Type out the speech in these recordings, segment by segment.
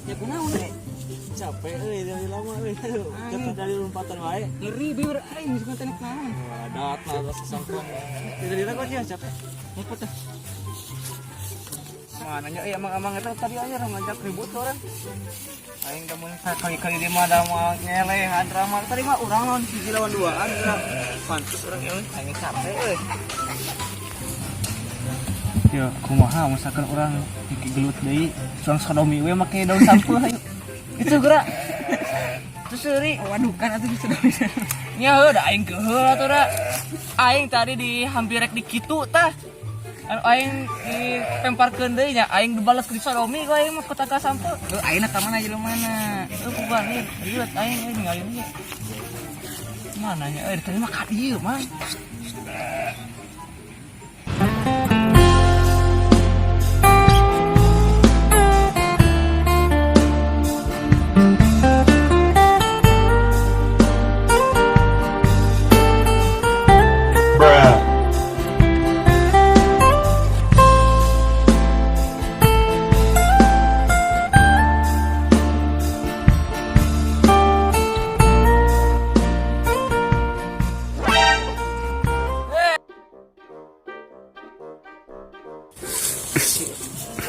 Ya kunaon we? Capek dari lama kita dari lompatan wae. Ngeri beueur aing geus tenek naon. Dat na sesangkong. Dari kok dia capek. Apa teh? Mananya emang eta tadi aja ngajak ribut orang. Aing da mun kali-kali di mah da mah ngelehan drama tadi mah urang lawan 1 lawan 2an pantes urang euy aing capek euy. Ya kumaha misalkan orang iki gelut deui suang sodomi we make daun sampeuh ayo. Itu geura. Terus seuri waduh kan atuh sodomi. Nya heuh da aing keheul atuh da. Aing tadi di hampir rek di kitu tah. Aing dipemparkeun deui nya aing dibales ku sodomi ku aing mah kota ka sampeuh. Heuh ayeuna ka mana jelema mana? Heuh kubanir. Lihat aing ningali ieu. Mana nya tadi mah ka dieu mah.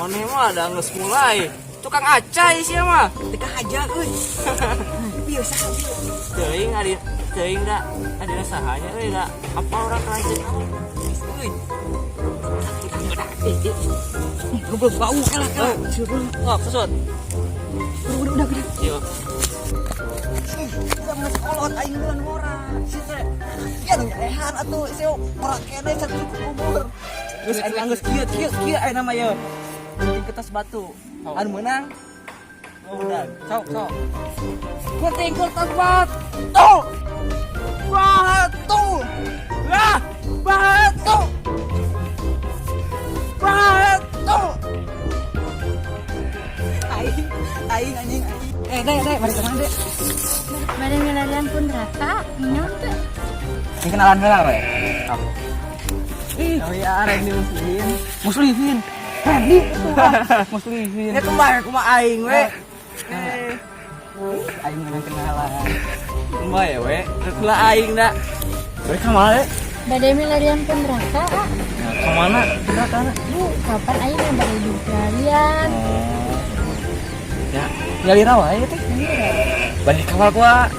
Maneh mah ada geus mulai. Tukang acai sia mah. Teka aja euy. Biasa bieu. Teuing da adina sahanya euy da apa orang kerajaan euy. Goblok bau kalah. Ngap sesot. Udah gede. Iya. Udah ngekolot aing deuan ngora. Situ. Ya nyarehan atuh seo ora kene satu kubur. Geus aing geus kieu ayeuna mah ye. Penting kertas batu. Anu menang. Udah, sok. Penting kertas batu. Batu. Lah, batu. Batu. Aing anjing. Dek, mari ke mana, Dek? Bade ngelarian pun rata, minum teh. Ini kenalan heula we. Oh ya, arek di Muslimin. Tadi Muslimin. Ya kemarin kumaha aing we. Aing menang kenalan. Kumaha ya we? Lah aing da. We ka mana? Bade ngelarian pun rata. Ka mana? Kenalan. Kapan aing yang bade ngelarian? Ya, ngali rawa ya teh. Balik kawal gua.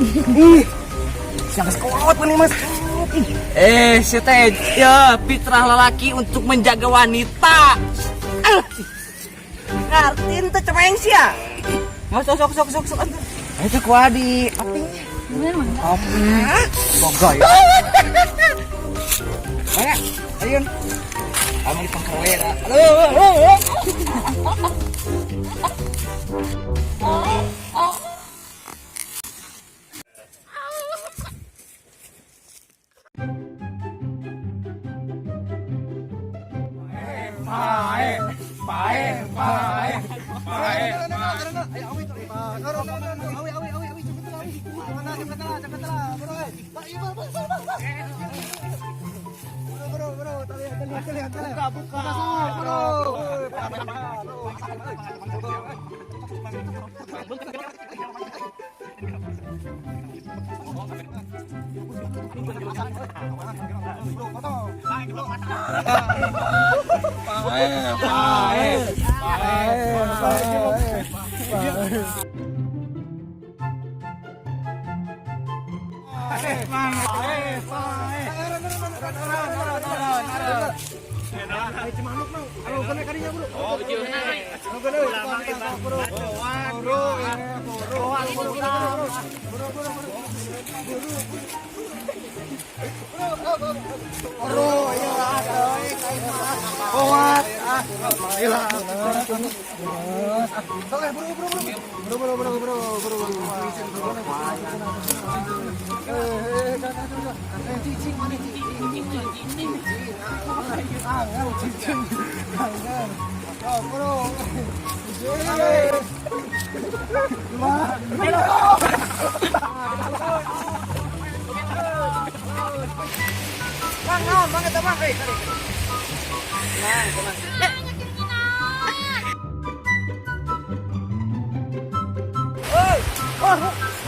Siang sekolot nih Mas. Si teh ya fitrah lelaki untuk menjaga wanita. Ngartiin teh cemeng sia. Mas sok. Itu gua di api. Memang. Api. Bogoy. Mana? Ayun. Kamu di pangkawera. Halo.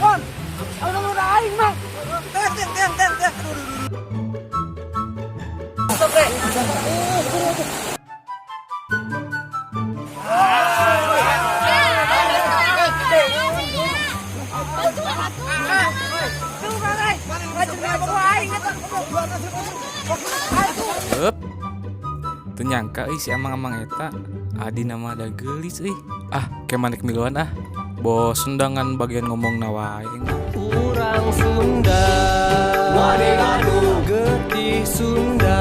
Wan. Udah aing mah. Tiang. Aduh. Stop, Bre. Hup. Teu nyangka si amang-amang eta adi nama ada geulis euy. Ah, ke manik miluan ah. Bos undangan bagian ngomong nawae. Urang Sunda, getih Sunda,